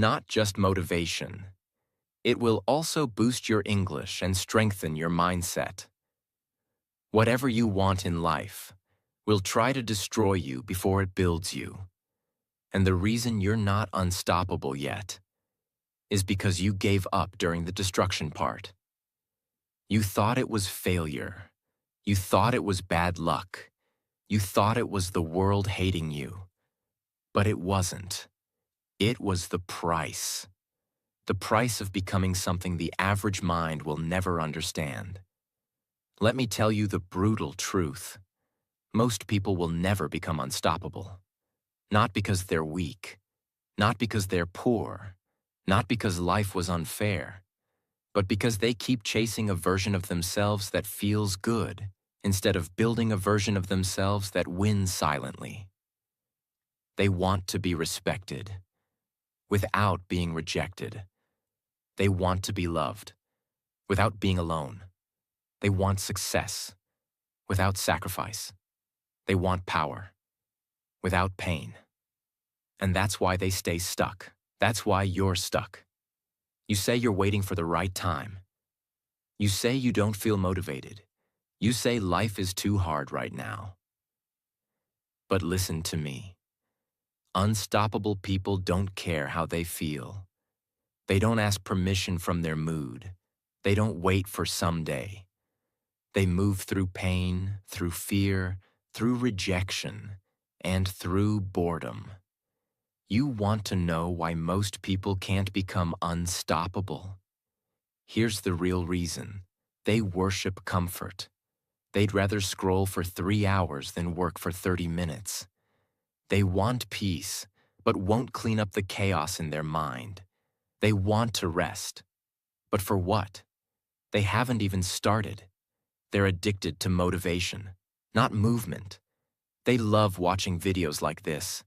not just motivation. It will also boost your English and strengthen your mindset. Whatever you want in life will try to destroy you before it builds you. And the reason you're not unstoppable yet is because you gave up during the destruction part. You thought it was failure. You thought it was bad luck. You thought it was the world hating you. But it wasn't. It was the price. The price of becoming something the average mind will never understand. Let me tell you the brutal truth. Most people will never become unstoppable. Not because they're weak. Not because they're poor. Not because life was unfair. But because they keep chasing a version of themselves that feels good, instead of building a version of themselves that wins silently. They want to be respected, without being rejected. They want to be loved, without being alone. They want success, without sacrifice. They want power, without pain. And that's why they stay stuck. That's why you're stuck. You say you're waiting for the right time. You say you don't feel motivated. You say life is too hard right now. But listen to me. Unstoppable people don't care how they feel. They don't ask permission from their mood. They don't wait for someday. They move through pain, through fear, through rejection, and through boredom. You want to know why most people can't become unstoppable? Here's the real reason. They worship comfort. They'd rather scroll for 3 hours than work for 30 minutes. They want peace, but won't clean up the chaos in their mind. They want to rest. But for what? They haven't even started. They're addicted to motivation, not movement. They love watching videos like this.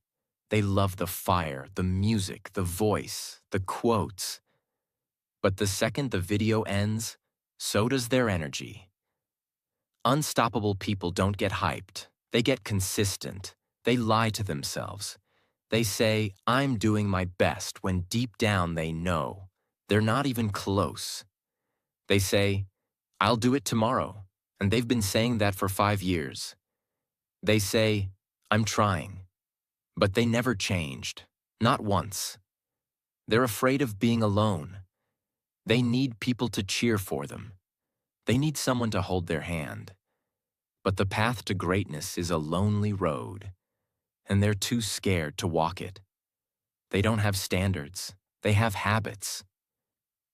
They love the fire, the music, the voice, the quotes. But the second the video ends, so does their energy. Unstoppable people don't get hyped. They get consistent. They lie to themselves. They say, I'm doing my best, when deep down they know they're not even close. They say, I'll do it tomorrow, and they've been saying that for 5 years. They say, I'm trying. But they never changed, not once. They're afraid of being alone. They need people to cheer for them. They need someone to hold their hand. But the path to greatness is a lonely road, and they're too scared to walk it. They don't have standards. They have habits.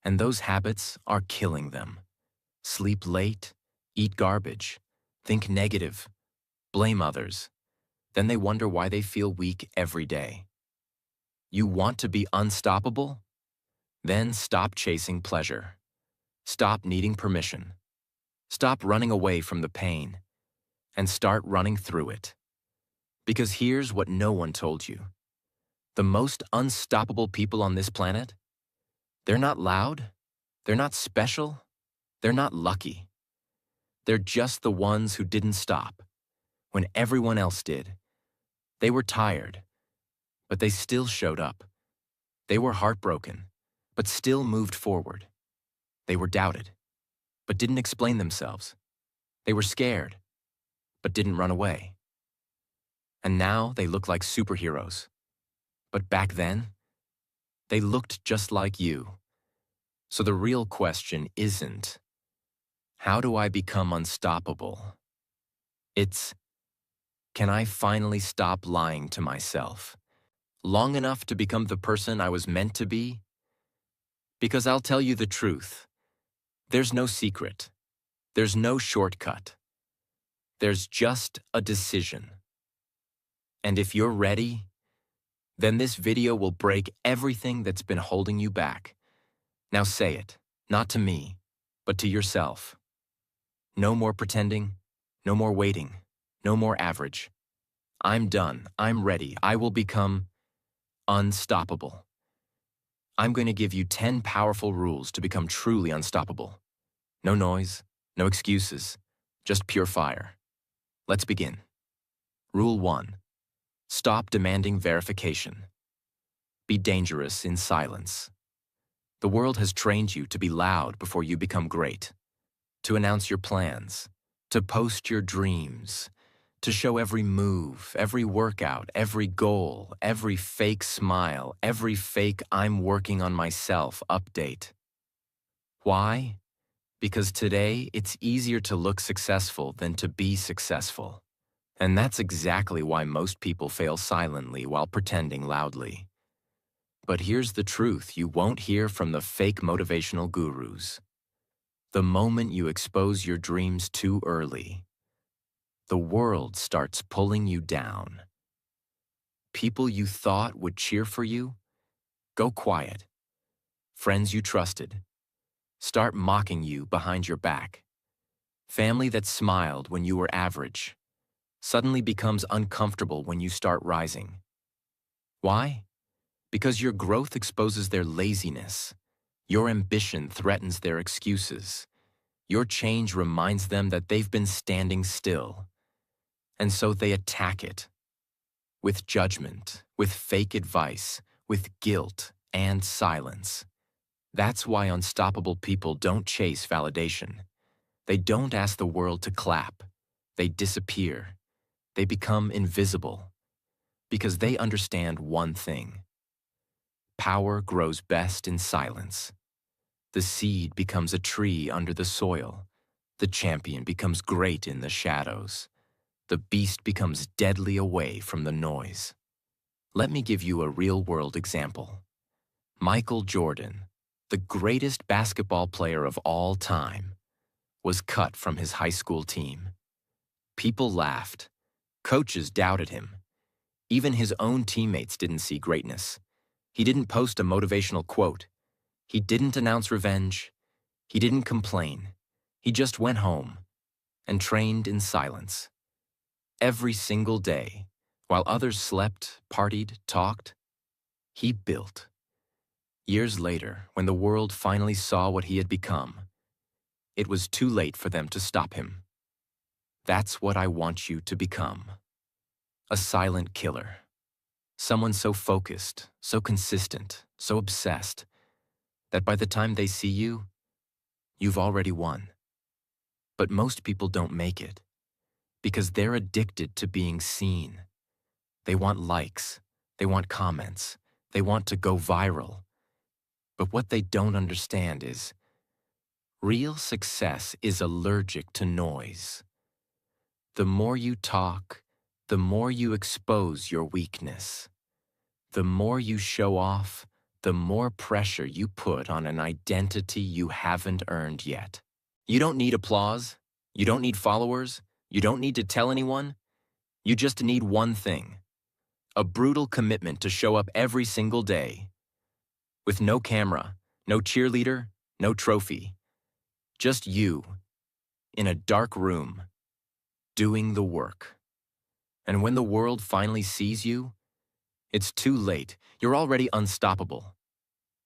And those habits are killing them. Sleep late, eat garbage, think negative, blame others. Then they wonder why they feel weak every day. You want to be unstoppable? Then stop chasing pleasure. Stop needing permission. Stop running away from the pain, and start running through it. Because here's what no one told you. The most unstoppable people on this planet, they're not loud, they're not special, they're not lucky. They're just the ones who didn't stop when everyone else did. They were tired, but they still showed up. They were heartbroken, but still moved forward. They were doubted, but didn't explain themselves. They were scared, but didn't run away. And now they look like superheroes. But back then, they looked just like you. So the real question isn't, how do I become unstoppable? It's, can I finally stop lying to myself? Long enough to become the person I was meant to be? Because I'll tell you the truth. There's no secret. There's no shortcut. There's just a decision. And if you're ready, then this video will break everything that's been holding you back. Now say it, not to me, but to yourself. No more pretending, no more waiting, no more average. I'm done, I'm ready, I will become unstoppable. I'm going to give you 10 powerful rules to become truly unstoppable. No noise, no excuses, just pure fire. Let's begin. Rule 1. Stop demanding verification. Be dangerous in silence. The world has trained you to be loud before you become great, to announce your plans, to post your dreams, to show every move, every workout, every goal, every fake smile, every fake "I'm working on myself" update. Why? Because today it's easier to look successful than to be successful. And that's exactly why most people fail silently while pretending loudly. But here's the truth you won't hear from the fake motivational gurus. The moment you expose your dreams too early, the world starts pulling you down. People you thought would cheer for you, go quiet. Friends you trusted, start mocking you behind your back. Family that smiled when you were average, suddenly becomes uncomfortable when you start rising. Why? Because your growth exposes their laziness. Your ambition threatens their excuses. Your change reminds them that they've been standing still. And so they attack it. With judgment, with fake advice, with guilt and silence. That's why unstoppable people don't chase validation. They don't ask the world to clap. They disappear. They become invisible. Because they understand one thing. Power grows best in silence. The seed becomes a tree under the soil. The champion becomes great in the shadows. The beast becomes deadly away from the noise. Let me give you a real-world example. Michael Jordan, the greatest basketball player of all time, was cut from his high school team. People laughed. Coaches doubted him. Even his own teammates didn't see greatness. He didn't post a motivational quote. He didn't announce revenge. He didn't complain. He just went home and trained in silence. Every single day, while others slept, partied, talked, he built. Years later, when the world finally saw what he had become, it was too late for them to stop him. That's what I want you to become. A silent killer. Someone so focused, so consistent, so obsessed, that by the time they see you, you've already won. But most people don't make it, because they're addicted to being seen. They want likes, they want comments, they want to go viral. But what they don't understand is, real success is allergic to noise. The more you talk, the more you expose your weakness. The more you show off, the more pressure you put on an identity you haven't earned yet. You don't need applause. You don't need followers. You don't need to tell anyone. You just need one thing: a brutal commitment to show up every single day. With no camera, no cheerleader, no trophy. Just you, in a dark room, doing the work. And when the world finally sees you, it's too late. You're already unstoppable.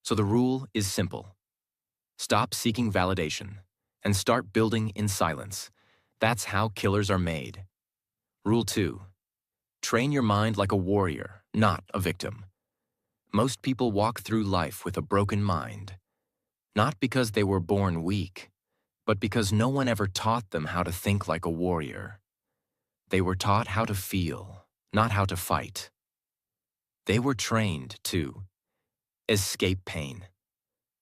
So the rule is simple. Stop seeking validation and start building in silence. That's how killers are made. Rule 2. Train your mind like a warrior, not a victim. Most people walk through life with a broken mind, not because they were born weak, but because no one ever taught them how to think like a warrior. They were taught how to feel, not how to fight. They were trained to escape pain,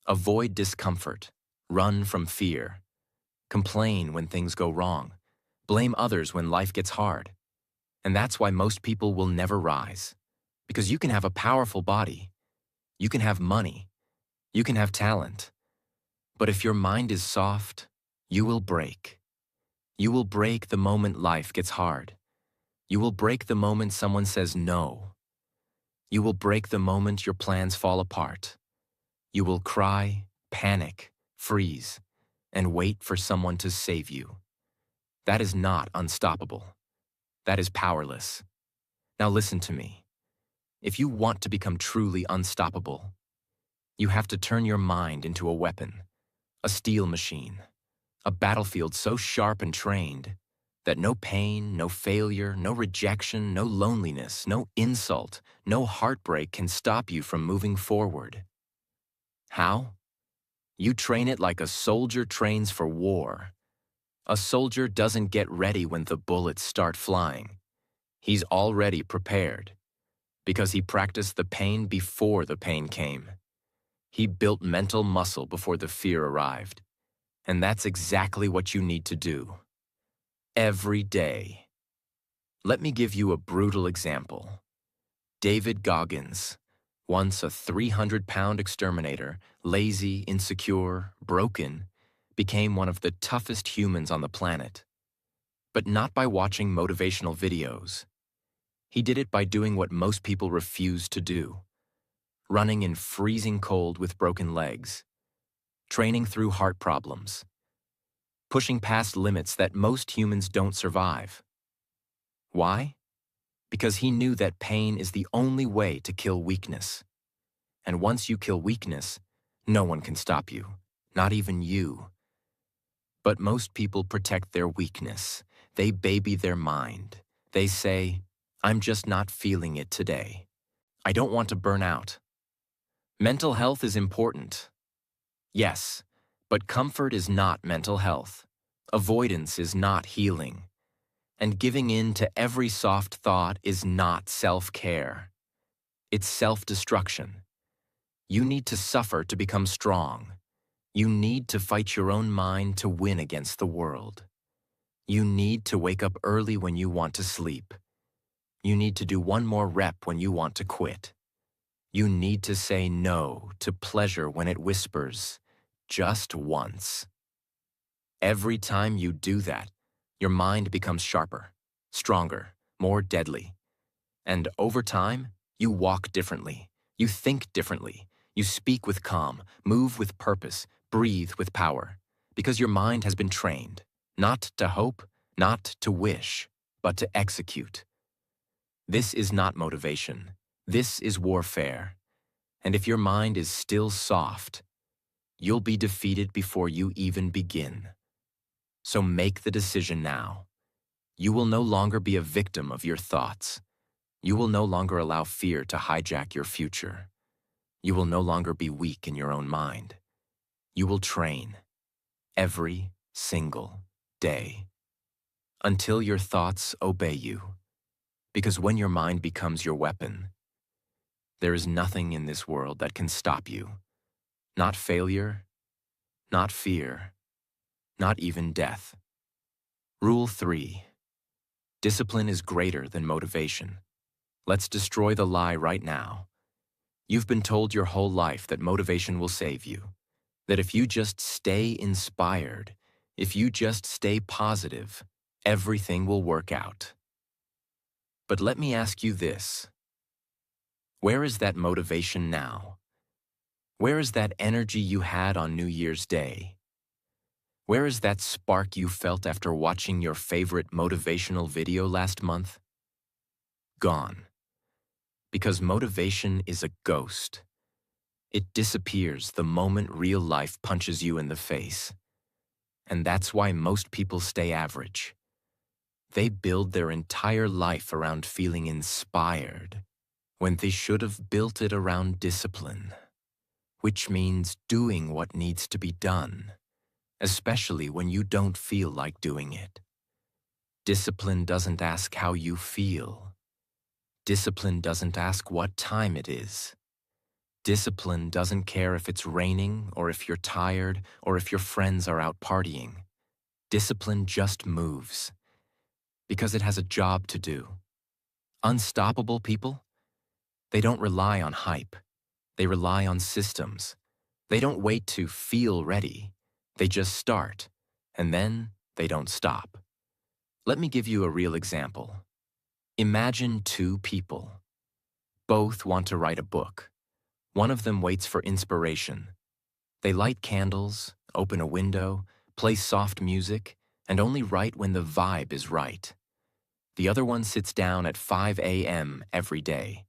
avoid discomfort, run from fear, complain when things go wrong, blame others when life gets hard. And that's why most people will never rise. Because you can have a powerful body, you can have money, you can have talent. But if your mind is soft, you will break. You will break the moment life gets hard. You will break the moment someone says no. You will break the moment your plans fall apart. You will cry, panic, freeze, and wait for someone to save you. That is not unstoppable. That is powerless. Now listen to me. If you want to become truly unstoppable, you have to turn your mind into a weapon, a steel machine, a battlefield so sharp and trained That no pain, no failure, no rejection, no loneliness, no insult, no heartbreak can stop you from moving forward. How? You train it like a soldier trains for war. A soldier doesn't get ready when the bullets start flying. He's already prepared, because he practiced the pain before the pain came. He built mental muscle before the fear arrived. And that's exactly what you need to do. Every day. Let me give you a brutal example. David Goggins, once a 300-pound exterminator, lazy, insecure, broken, became one of the toughest humans on the planet. But not by watching motivational videos. He did it by doing what most people refuse to do. Running in freezing cold with broken legs. Training through heart problems. Pushing past limits that most humans don't survive. Why? Because he knew that pain is the only way to kill weakness. And once you kill weakness, no one can stop you, not even you. But most people protect their weakness. They baby their mind. They say, I'm just not feeling it today. I don't want to burn out. Mental health is important. Yes, but comfort is not mental health. Avoidance is not healing. And giving in to every soft thought is not self-care. It's self-destruction. You need to suffer to become strong. You need to fight your own mind to win against the world. You need to wake up early when you want to sleep. You need to do one more rep when you want to quit. You need to say no to pleasure when it whispers, just once. Every time you do that, your mind becomes sharper, stronger, more deadly. And over time, you walk differently, you think differently, you speak with calm, move with purpose, breathe with power, because your mind has been trained, not to hope, not to wish, but to execute. This is not motivation. This is warfare. And if your mind is still soft, you'll be defeated before you even begin. So make the decision now. You will no longer be a victim of your thoughts. You will no longer allow fear to hijack your future. You will no longer be weak in your own mind. You will train every single day until your thoughts obey you. Because when your mind becomes your weapon, there is nothing in this world that can stop you. Not failure, not fear, not even death. Rule 3. Discipline is greater than motivation. Let's destroy the lie right now. You've been told your whole life that motivation will save you. That if you just stay inspired, if you just stay positive, everything will work out. But let me ask you this. Where is that motivation now? Where is that energy you had on New Year's Day? Where is that spark you felt after watching your favorite motivational video last month? Gone. Because motivation is a ghost. It disappears the moment real life punches you in the face. And that's why most people stay average. They build their entire life around feeling inspired, when they should have built it around discipline, which means doing what needs to be done, especially when you don't feel like doing it. Discipline doesn't ask how you feel. Discipline doesn't ask what time it is. Discipline doesn't care if it's raining or if you're tired or if your friends are out partying. Discipline just moves because it has a job to do. Unstoppable people? They don't rely on hype. They rely on systems. They don't wait to feel ready. They just start, and then they don't stop. Let me give you a real example. Imagine two people. Both want to write a book. One of them waits for inspiration. They light candles, open a window, play soft music, and only write when the vibe is right. The other one sits down at 5 a.m. every day.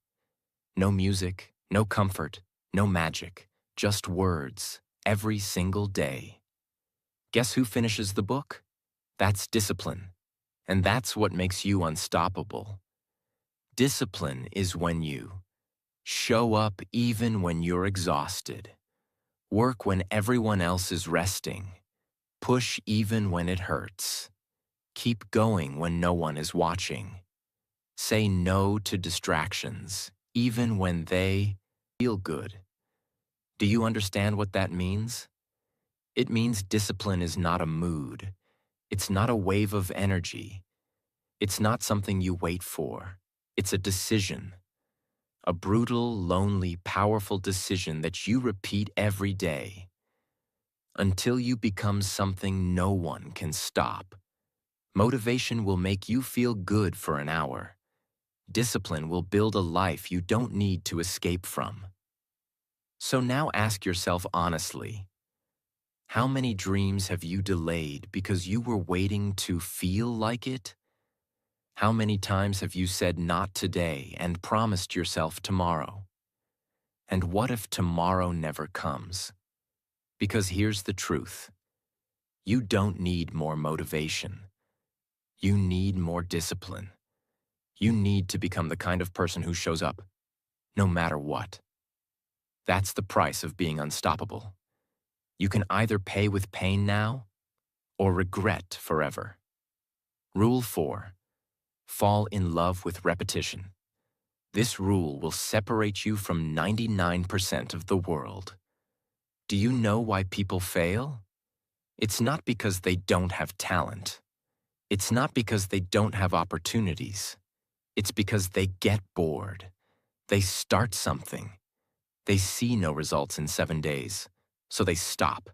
No music, no comfort, no magic, just words, every single day. Guess who finishes the book? That's discipline. And that's what makes you unstoppable. Discipline is when you show up even when you're exhausted, work when everyone else is resting, push even when it hurts, keep going when no one is watching, say no to distractions, even when they feel good. Do you understand what that means? It means discipline is not a mood. It's not a wave of energy. It's not something you wait for. It's a decision. A brutal, lonely, powerful decision that you repeat every day until you become something no one can stop. Motivation will make you feel good for an hour. Discipline will build a life you don't need to escape from. So now ask yourself honestly, how many dreams have you delayed because you were waiting to feel like it? How many times have you said not today and promised yourself tomorrow? And what if tomorrow never comes? Because here's the truth. You don't need more motivation. You need more discipline. You need to become the kind of person who shows up, no matter what. That's the price of being unstoppable. You can either pay with pain now or regret forever. Rule 4. Fall in love with repetition. This rule will separate you from 99% of the world. Do you know why people fail? It's not because they don't have talent. It's not because they don't have opportunities. It's because they get bored. They start something. They see no results in 7 days, so they stop.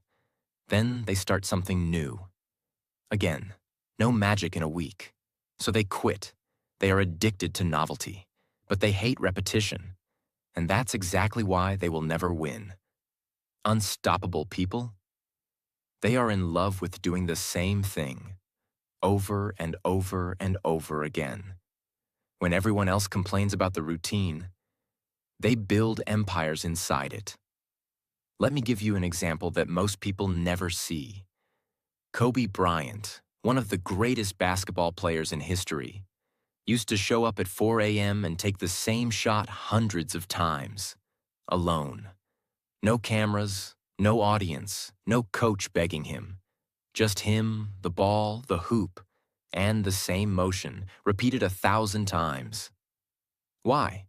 Then they start something new. Again, no magic in a week, so they quit. They are addicted to novelty, but they hate repetition. And that's exactly why they will never win. Unstoppable people? They are in love with doing the same thing, over and over and over again. When everyone else complains about the routine, they build empires inside it. Let me give you an example that most people never see. Kobe Bryant, one of the greatest basketball players in history, used to show up at 4 a.m. and take the same shot hundreds of times, alone. No cameras, no audience, no coach begging him. Just him, the ball, the hoop, and the same motion, repeated 1,000 times. Why?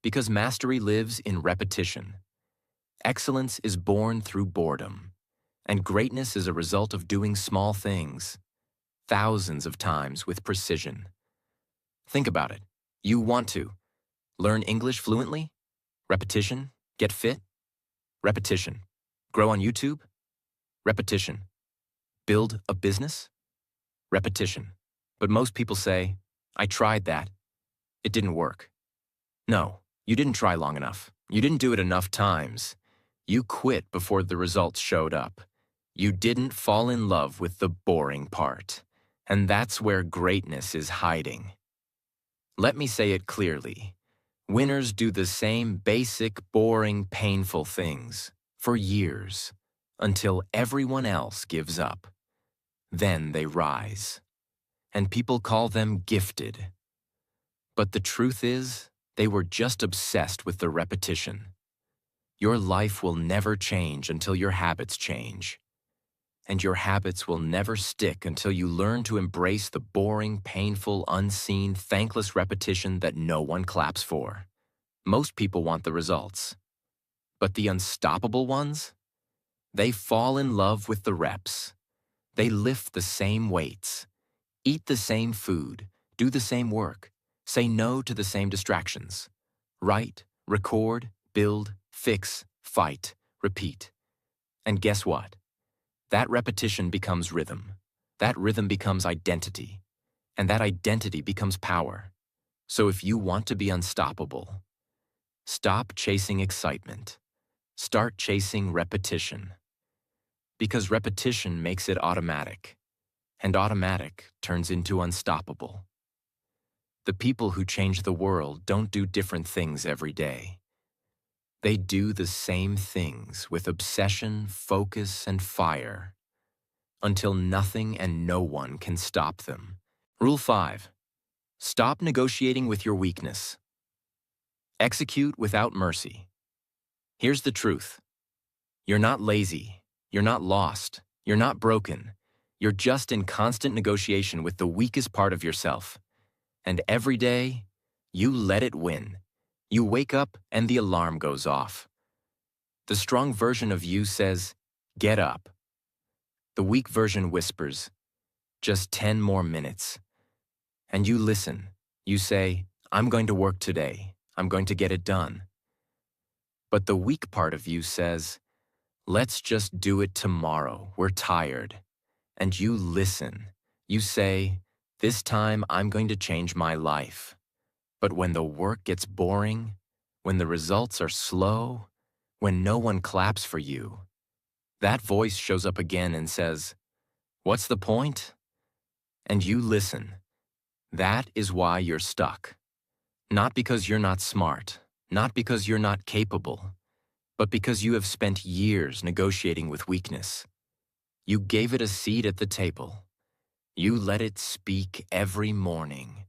Because mastery lives in repetition. Excellence is born through boredom, and greatness is a result of doing small things, thousands of times with precision. Think about it. You want to learn English fluently? Repetition. Get fit? Repetition. Grow on YouTube? Repetition. Build a business? Repetition. But most people say, I tried that. It didn't work. No, you didn't try long enough. You didn't do it enough times. You quit before the results showed up. You didn't fall in love with the boring part. And that's where greatness is hiding. Let me say it clearly. Winners do the same basic, boring, painful things for years until everyone else gives up. Then they rise. And people call them gifted. But the truth is, they were just obsessed with the repetition. Your life will never change until your habits change. And your habits will never stick until you learn to embrace the boring, painful, unseen, thankless repetition that no one claps for. Most people want the results. But the unstoppable ones? They fall in love with the reps. They lift the same weights, eat the same food, do the same work, say no to the same distractions. Write, record, build, fix, fight, repeat. And guess what? That repetition becomes rhythm. That rhythm becomes identity. And that identity becomes power. So if you want to be unstoppable, stop chasing excitement. Start chasing repetition. Because repetition makes it automatic. And automatic turns into unstoppable. The people who change the world don't do different things every day. They do the same things with obsession, focus, and fire until nothing and no one can stop them. Rule 5. Stop negotiating with your weakness. Execute without mercy. Here's the truth. You're not lazy. You're not lost. You're not broken. You're just in constant negotiation with the weakest part of yourself. And every day, you let it win. You wake up and the alarm goes off. The strong version of you says, "Get up." The weak version whispers, "Just 10 more minutes." And you listen. You say, "I'm going to work today. I'm going to get it done." But the weak part of you says, "Let's just do it tomorrow. We're tired." And you listen. You say, "This time I'm going to change my life." But when the work gets boring, when the results are slow, when no one claps for you, that voice shows up again and says, "What's the point?" And you listen. That is why you're stuck. Not because you're not smart, not because you're not capable, but because you have spent years negotiating with weakness. You gave it a seat at the table. You let it speak every morning.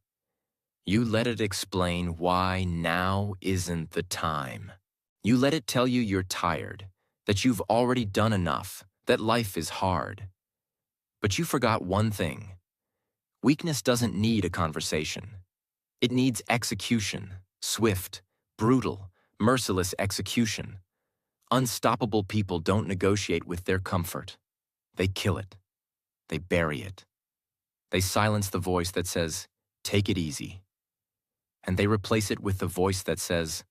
You let it explain why now isn't the time. You let it tell you you're tired, that you've already done enough, that life is hard. But you forgot one thing. Weakness doesn't need a conversation. It needs execution, swift, brutal, merciless execution. Unstoppable people don't negotiate with their comfort. They kill it. They bury it. They silence the voice that says, "Take it easy." And they replace it with the voice that says,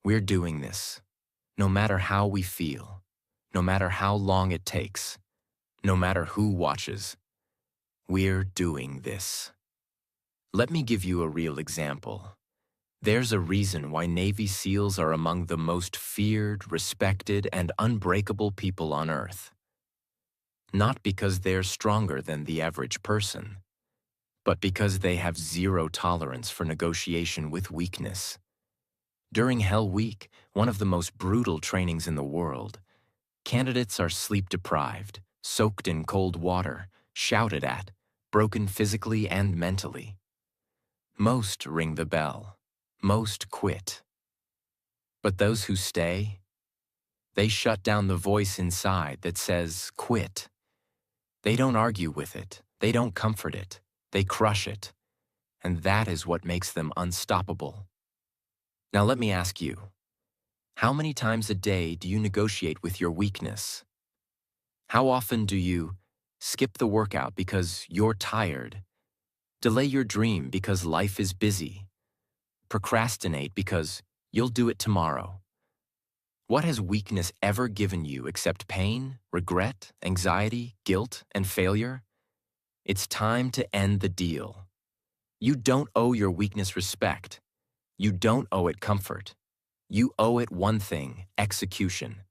"We're doing this, no matter how we feel, no matter how long it takes, no matter who watches. We're doing this." Let me give you a real example. There's a reason why Navy SEALs are among the most feared, respected, and unbreakable people on Earth. Not because they're stronger than the average person, but because they have zero tolerance for negotiation with weakness. During Hell Week, one of the most brutal trainings in the world, candidates are sleep-deprived, soaked in cold water, shouted at, broken physically and mentally. Most ring the bell. Most quit. But those who stay, they shut down the voice inside that says, "Quit." They don't argue with it. They don't comfort it. They crush it. And that is what makes them unstoppable. Now let me ask you, how many times a day do you negotiate with your weakness? How often do you skip the workout because you're tired, delay your dream because life is busy, procrastinate because you'll do it tomorrow? What has weakness ever given you except pain, regret, anxiety, guilt, and failure? It's time to end the deal. You don't owe your weakness respect. You don't owe it comfort. You owe it one thing: execution.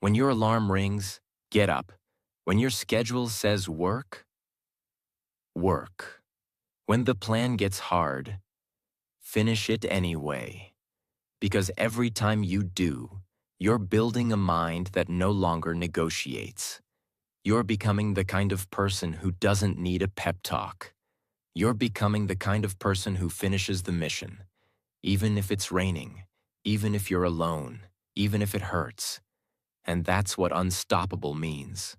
When your alarm rings, get up. When your schedule says work, work. When the plan gets hard, finish it anyway. Because every time you do, you're building a mind that no longer negotiates. You're becoming the kind of person who doesn't need a pep talk. You're becoming the kind of person who finishes the mission, even if it's raining, even if you're alone, even if it hurts. And that's what unstoppable means.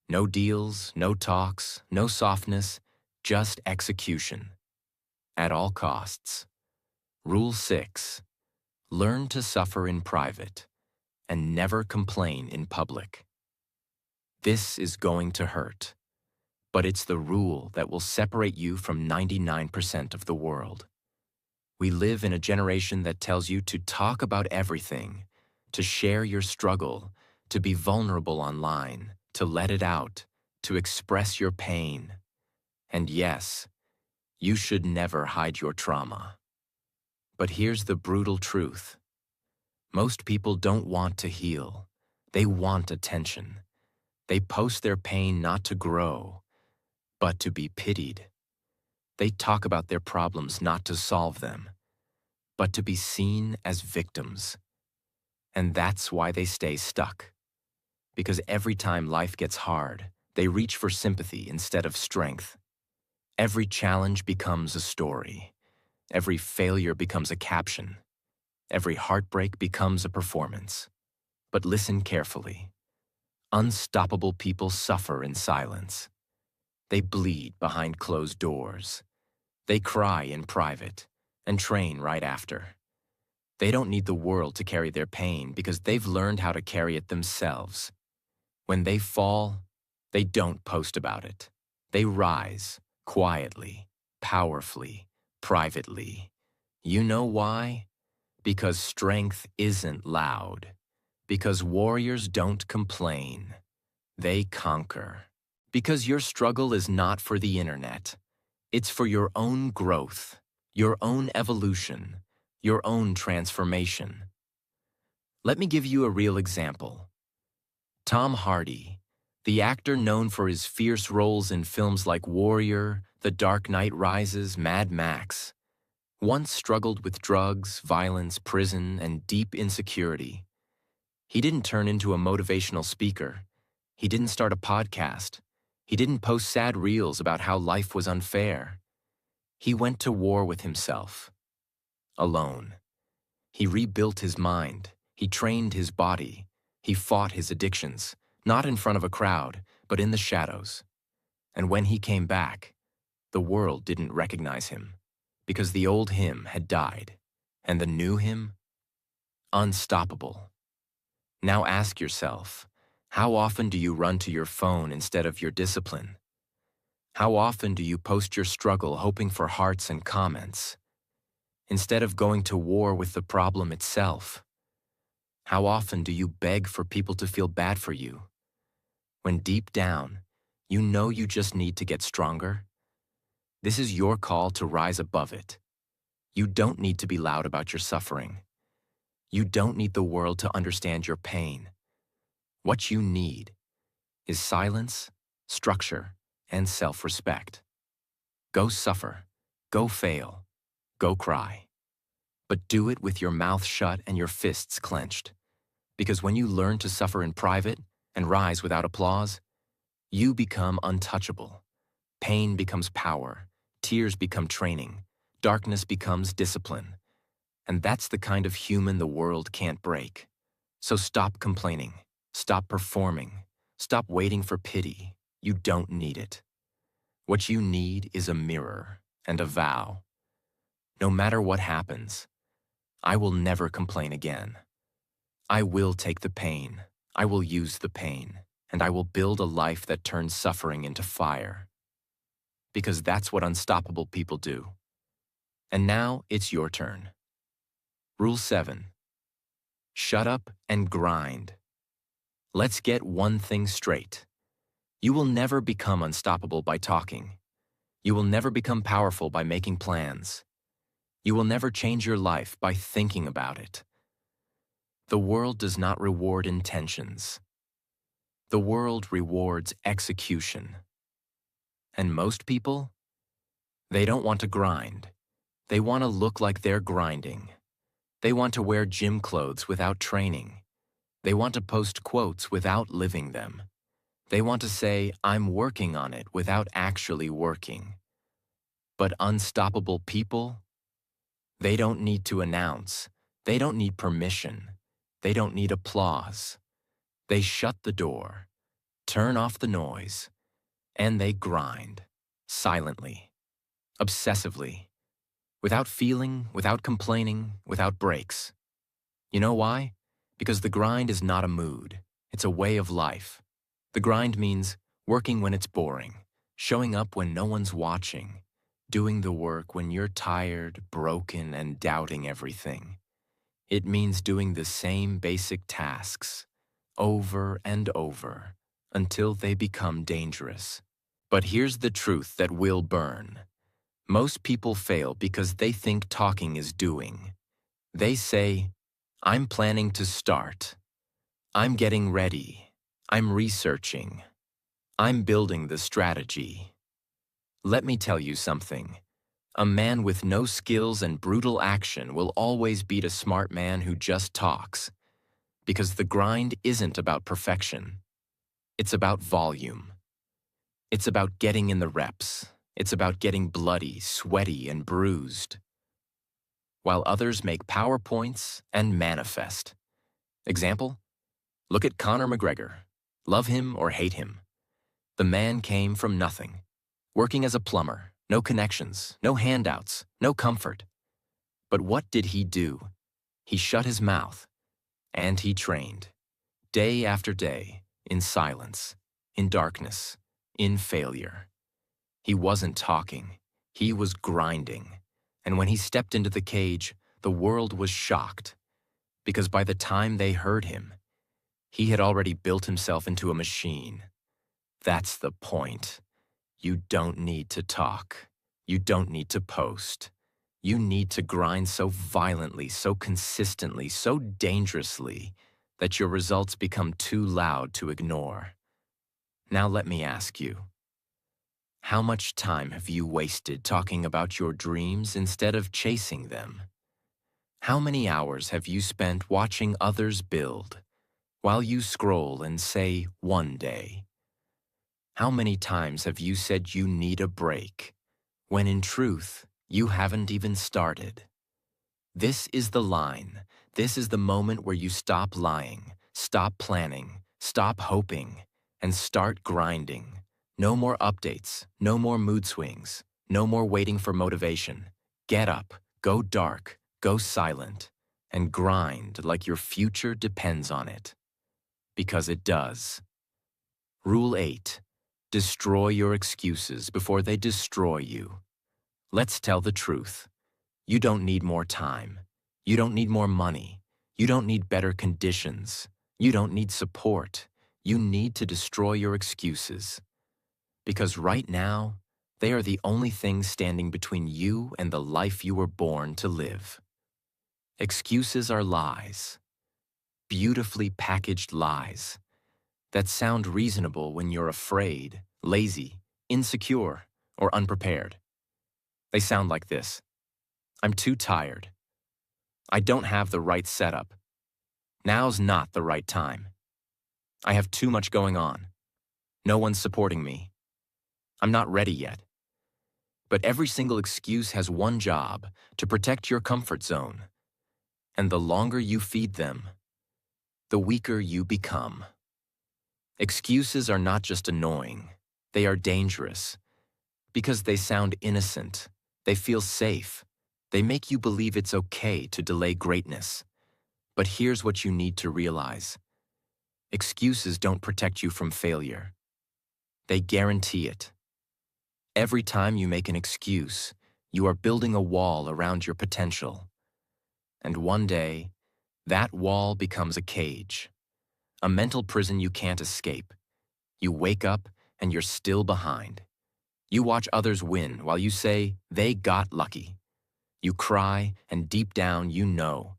No deals, no talks, no softness, just execution. At all costs. Rule 6. Learn to suffer in private and never complain in public. This is going to hurt, but it's the rule that will separate you from 99% of the world. We live in a generation that tells you to talk about everything, to share your struggle, to be vulnerable online, to let it out, to express your pain. And yes, you should never hide your trauma. But here's the brutal truth. Most people don't want to heal. They want attention. They post their pain not to grow, but to be pitied. They talk about their problems not to solve them, but to be seen as victims. And that's why they stay stuck. Because every time life gets hard, they reach for sympathy instead of strength. Every challenge becomes a story. Every failure becomes a caption. Every heartbreak becomes a performance. But listen carefully. Unstoppable people suffer in silence. They bleed behind closed doors. They cry in private and train right after. They don't need the world to carry their pain because they've learned how to carry it themselves. When they fall, they don't post about it. They rise, quietly, powerfully, privately. You know why? Because strength isn't loud. Because warriors don't complain. They conquer. Because your struggle is not for the internet. It's for your own growth, your own evolution, your own transformation. Let me give you a real example. Tom Hardy, the actor known for his fierce roles in films like Warrior, The Dark Knight Rises, Mad Max, once struggled with drugs, violence, prison, and deep insecurity. He didn't turn into a motivational speaker. He didn't start a podcast. He didn't post sad reels about how life was unfair. He went to war with himself, alone. He rebuilt his mind. He trained his body. He fought his addictions, not in front of a crowd, but in the shadows. And when he came back, the world didn't recognize him, because the old him had died, and the new him, unstoppable. Now ask yourself, how often do you run to your phone instead of your discipline? How often do you post your struggle hoping for hearts and comments, instead of going to war with the problem itself? How often do you beg for people to feel bad for you, when deep down, you know you just need to get stronger? This is your call to rise above it. You don't need to be loud about your suffering. You don't need the world to understand your pain. What you need is silence, structure, and self-respect. Go suffer, go fail, go cry. But do it with your mouth shut and your fists clenched. Because when you learn to suffer in private and rise without applause, you become untouchable. Pain becomes power, tears become training, darkness becomes discipline. And that's the kind of human the world can't break. So stop complaining, stop performing, stop waiting for pity. You don't need it. What you need is a mirror and a vow. No matter what happens, I will never complain again. I will take the pain, I will use the pain, and I will build a life that turns suffering into fire. Because that's what unstoppable people do. And now it's your turn. Rule 7. Shut up and grind. Let's get one thing straight. You will never become unstoppable by talking. You will never become powerful by making plans. You will never change your life by thinking about it. The world does not reward intentions. The world rewards execution. And most people, they don't want to grind. They want to look like they're grinding. They want to wear gym clothes without training. They want to post quotes without living them. They want to say, I'm working on it without actually working. But unstoppable people, they don't need to announce. They don't need permission. They don't need applause. They shut the door, turn off the noise, and they grind, silently, obsessively, without feeling, without complaining, without breaks. You know why? Because the grind is not a mood, it's a way of life. The grind means working when it's boring, showing up when no one's watching, doing the work when you're tired, broken, and doubting everything. It means doing the same basic tasks over and over until they become dangerous. But here's the truth that will burn. Most people fail because they think talking is doing. They say, I'm planning to start. I'm getting ready. I'm researching. I'm building the strategy. Let me tell you something. A man with no skills and brutal action will always beat a smart man who just talks. Because the grind isn't about perfection. It's about volume. It's about getting in the reps, It's about getting bloody, sweaty, and bruised, while others make PowerPoints and manifest. Example? Look at Conor McGregor. Love him or hate him. The man came from nothing, working as a plumber, no connections, no handouts, no comfort. But what did he do? He shut his mouth, and he trained, day after day, in silence, in darkness, in failure. He wasn't talking, he was grinding. And when he stepped into the cage, the world was shocked, because by the time they heard him, he had already built himself into a machine. That's the point. You don't need to talk. You don't need to post. You need to grind so violently, so consistently, so dangerously that your results become too loud to ignore. Now let me ask you, how much time have you wasted talking about your dreams instead of chasing them? How many hours have you spent watching others build while you scroll and say, one day? How many times have you said you need a break, when in truth, you haven't even started? This is the line. This is the moment where you stop lying, stop planning, stop hoping, and start grinding. No more updates, no more mood swings, no more waiting for motivation. Get up, go dark, go silent, and grind like your future depends on it. Because it does. Rule 8. Destroy your excuses before they destroy you. Let's tell the truth. You don't need more time. You don't need more money. You don't need better conditions. You don't need support. You need to destroy your excuses. Because right now, they are the only thing standing between you and the life you were born to live. Excuses are lies. Beautifully packaged lies that sound reasonable when you're afraid, lazy, insecure, or unprepared. They sound like this. I'm too tired. I don't have the right setup. Now's not the right time. I have too much going on. No one's supporting me. I'm not ready yet. But every single excuse has one job, to protect your comfort zone. And the longer you feed them, the weaker you become. Excuses are not just annoying, they are dangerous. Because they sound innocent, they feel safe, they make you believe it's okay to delay greatness. But here's what you need to realize. Excuses don't protect you from failure. They guarantee it. Every time you make an excuse, you are building a wall around your potential. And one day, that wall becomes a cage, a mental prison you can't escape. You wake up and you're still behind. You watch others win while you say, they got lucky. You cry, and deep down you know,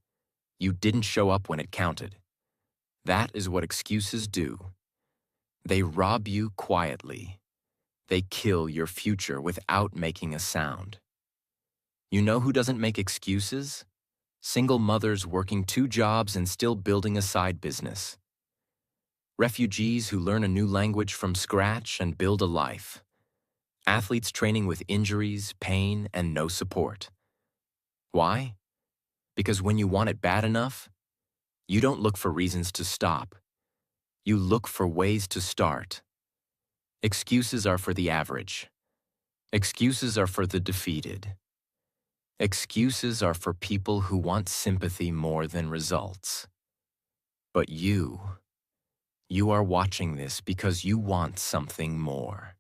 you didn't show up when it counted. That is what excuses do. They rob you quietly. They kill your future without making a sound. You know who doesn't make excuses? Single mothers working 2 jobs and still building a side business. Refugees who learn a new language from scratch and build a life. Athletes training with injuries, pain, and no support. Why? Because when you want it bad enough, you don't look for reasons to stop. You look for ways to start. Excuses are for the average. Excuses are for the defeated. Excuses are for people who want sympathy more than results. But you are watching this because you want something more.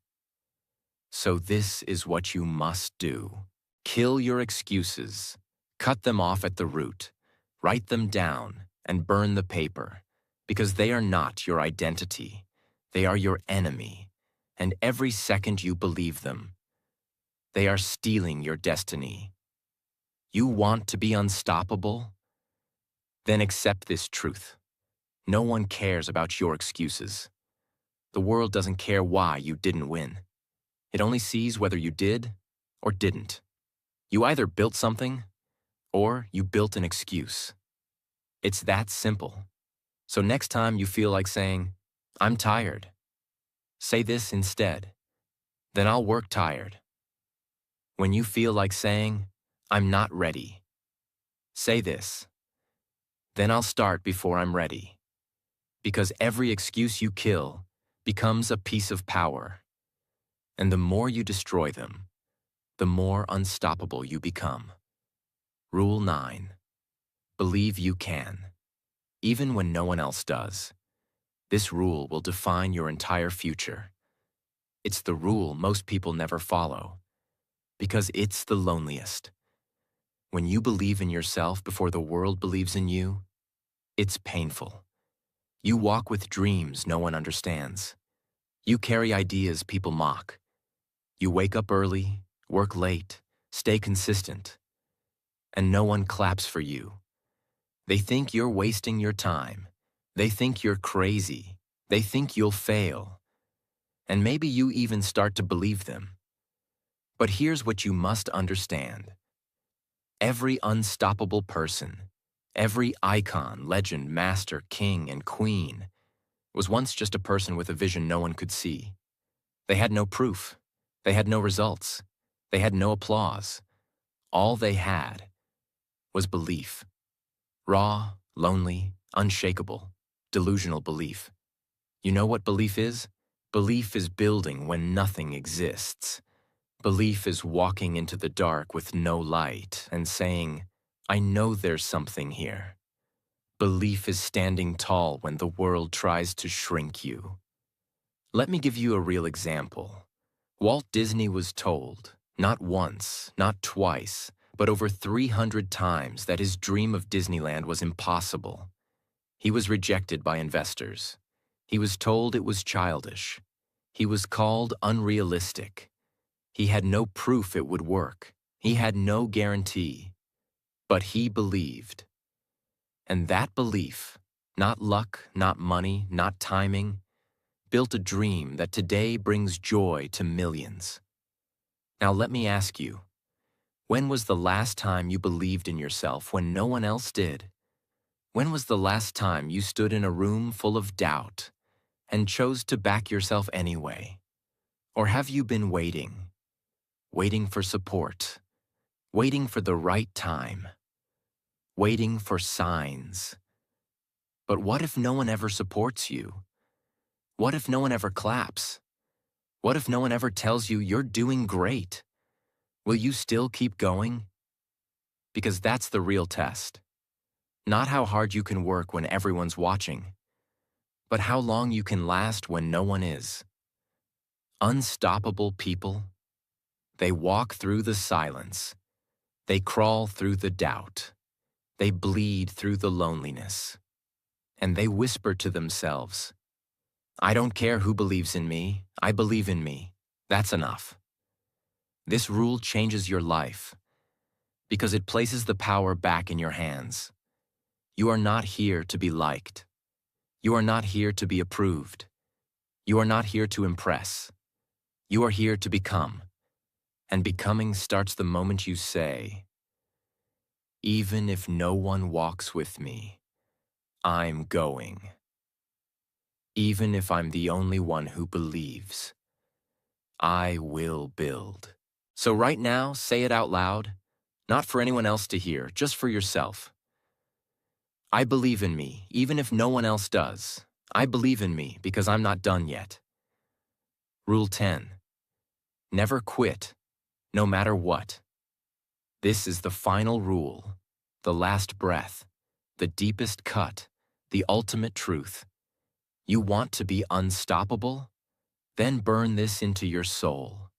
So this is what you must do. Kill your excuses. Cut them off at the root. Write them down and burn the paper, because they are not your identity. They are your enemy, and every second you believe them, they are stealing your destiny. You want to be unstoppable? Then accept this truth. No one cares about your excuses. The world doesn't care why you didn't win. It only sees whether you did or didn't. You either built something or you built an excuse. It's that simple. So next time you feel like saying, I'm tired, say this instead. Then I'll work tired. When you feel like saying, "I'm not ready," say this: "Then I'll start before I'm ready." Because every excuse you kill becomes a piece of power. And the more you destroy them, the more unstoppable you become. Rule 9. Believe you can, even when no one else does. This rule will define your entire future. It's the rule most people never follow, because it's the loneliest. When you believe in yourself before the world believes in you, it's painful. You walk with dreams no one understands. You carry ideas people mock. You wake up early, work late, stay consistent, and no one claps for you. They think you're wasting your time. They think you're crazy. They think you'll fail. And maybe you even start to believe them. But here's what you must understand. Every unstoppable person, every icon, legend, master, king, and queen was once just a person with a vision no one could see. They had no proof. They had no results. They had no applause. All they had was belief. Raw, lonely, unshakable, delusional belief. You know what belief is? Belief is building when nothing exists. Belief is walking into the dark with no light and saying, "I know there's something here." Belief is standing tall when the world tries to shrink you. Let me give you a real example. Walt Disney was told, not once, not twice, but over 300 times that his dream of Disneyland was impossible. He was rejected by investors. He was told it was childish. He was called unrealistic. He had no proof it would work. He had no guarantee. But he believed. And that belief, not luck, not money, not timing, built a dream that today brings joy to millions. Now let me ask you, when was the last time you believed in yourself when no one else did? When was the last time you stood in a room full of doubt and chose to back yourself anyway? Or have you been waiting? Waiting for support, waiting for the right time, waiting for signs. But what if no one ever supports you? What if no one ever claps? What if no one ever tells you you're doing great? Will you still keep going? Because that's the real test. Not how hard you can work when everyone's watching, but how long you can last when no one is. Unstoppable people, they walk through the silence. They crawl through the doubt. They bleed through the loneliness. And they whisper to themselves, "I don't care who believes in me. I believe in me. That's enough." This rule changes your life because it places the power back in your hands. You are not here to be liked. You are not here to be approved. You are not here to impress. You are here to become. And becoming starts the moment you say, "Even if no one walks with me, I'm going. Even if I'm the only one who believes, I will build." So right now, say it out loud, not for anyone else to hear, just for yourself. I believe in me, even if no one else does. I believe in me because I'm not done yet. Rule 10. Never quit, no matter what. This is the final rule, the last breath, the deepest cut, the ultimate truth. You want to be unstoppable? Then burn this into your soul.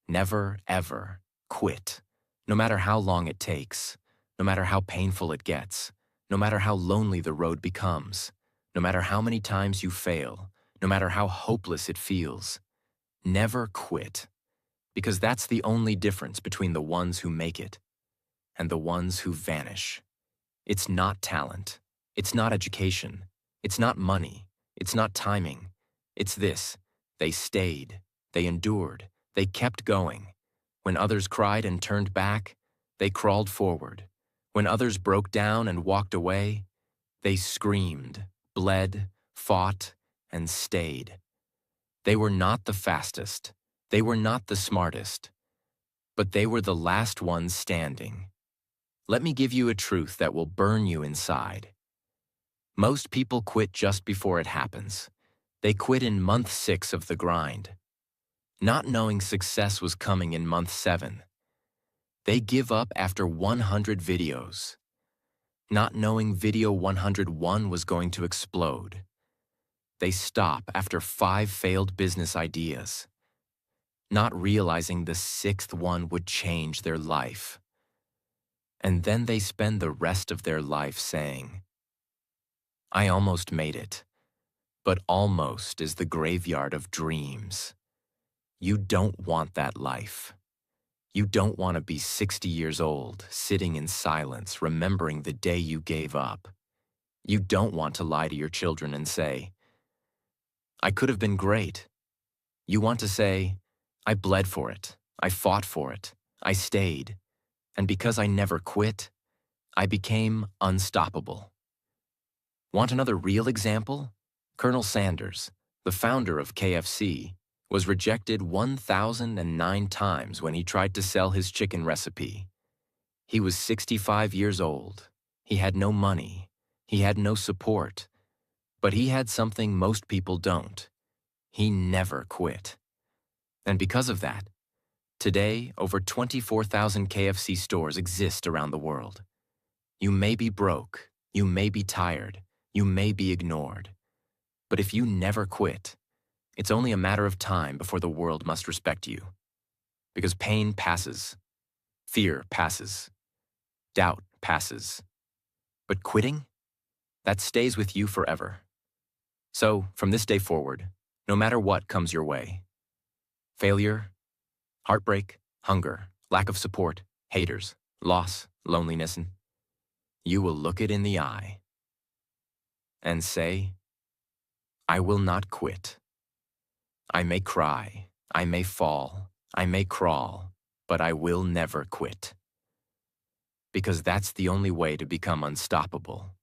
Never, ever quit, no matter how long it takes, no matter how painful it gets, no matter how lonely the road becomes, no matter how many times you fail, no matter how hopeless it feels. Never quit, because that's the only difference between the ones who make it and the ones who vanish. It's not talent. It's not education. It's not money. It's not timing. It's this. They stayed. They endured. They kept going. When others cried and turned back, they crawled forward. When others broke down and walked away, they screamed, bled, fought, and stayed. They were not the fastest. They were not the smartest. but they were the last ones standing. Let me give you a truth that will burn you inside. Most people quit just before it happens. They quit in month 6 of the grind, not knowing success was coming in month 7. They give up after 100 videos, not knowing video 101 was going to explode. They stop after 5 failed business ideas, not realizing the 6th one would change their life. And then they spend the rest of their life saying, I almost made it, but almost is the graveyard of dreams. You don't want that life. You don't want to be 60 years old, sitting in silence, remembering the day you gave up. You don't want to lie to your children and say, I could have been great. You want to say, I bled for it, I fought for it, I stayed, and because I never quit, I became unstoppable. Want another real example? Colonel Sanders, the founder of KFC, was rejected 1,009 times when he tried to sell his chicken recipe. He was 65 years old. He had no money. He had no support. But he had something most people don't. He never quit. And because of that, today, over 24,000 KFC stores exist around the world. You may be broke, you may be tired, you may be ignored. But if you never quit, it's only a matter of time before the world must respect you. Because pain passes, fear passes, doubt passes. But quitting? That stays with you forever. So, from this day forward, no matter what comes your way, failure, heartbreak, hunger, lack of support, haters, loss, loneliness, you will look it in the eye and say, I will not quit. I may cry, I may fall, I may crawl, but I will never quit. Because that's the only way to become unstoppable.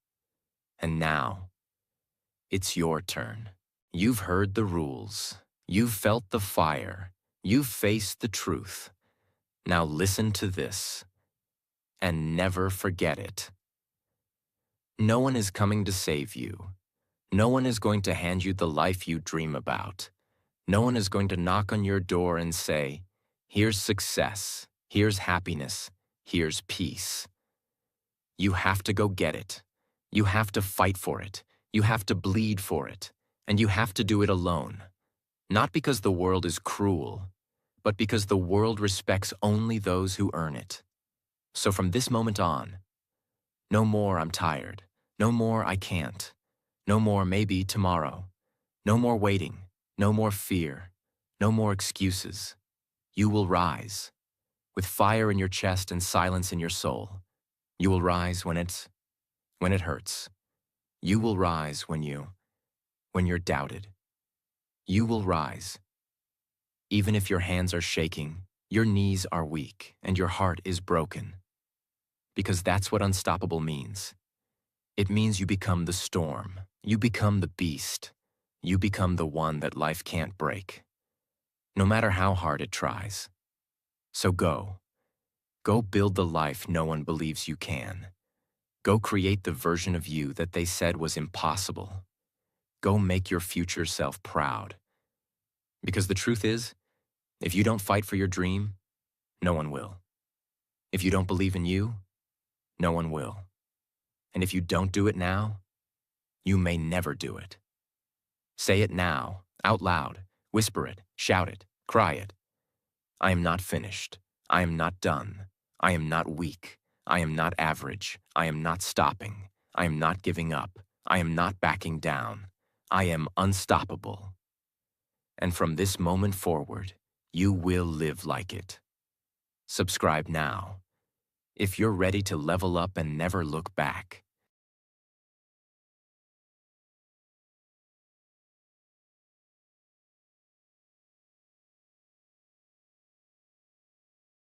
And now, it's your turn. You've heard the rules. You've felt the fire. You've faced the truth. Now listen to this, and never forget it. No one is coming to save you. No one is going to hand you the life you dream about. No one is going to knock on your door and say, here's success, here's happiness, here's peace. You have to go get it. You have to fight for it. You have to bleed for it. And you have to do it alone. Not because the world is cruel, but because the world respects only those who earn it. So from this moment on, no more I'm tired. No more I can't. No more maybe tomorrow. No more waiting. No more fear. No more excuses. You will rise. With fire in your chest and silence in your soul. You will rise when it hurts. You will rise when you're doubted. You will rise. Even if your hands are shaking, your knees are weak, and your heart is broken. Because that's what unstoppable means. It means you become the storm. You become the beast. You become the one that life can't break, no matter how hard it tries. So go. Go build the life no one believes you can. Go create the version of you that they said was impossible. Go make your future self proud. Because the truth is, if you don't fight for your dream, no one will. If you don't believe in you, no one will. And if you don't do it now, you may never do it. Say it now, out loud, whisper it, shout it, cry it. I am not finished. I am not done. I am not weak. I am not average. I am not stopping. I am not giving up. I am not backing down. I am unstoppable. And from this moment forward, you will live like it. Subscribe now. If you're ready to level up and never look back.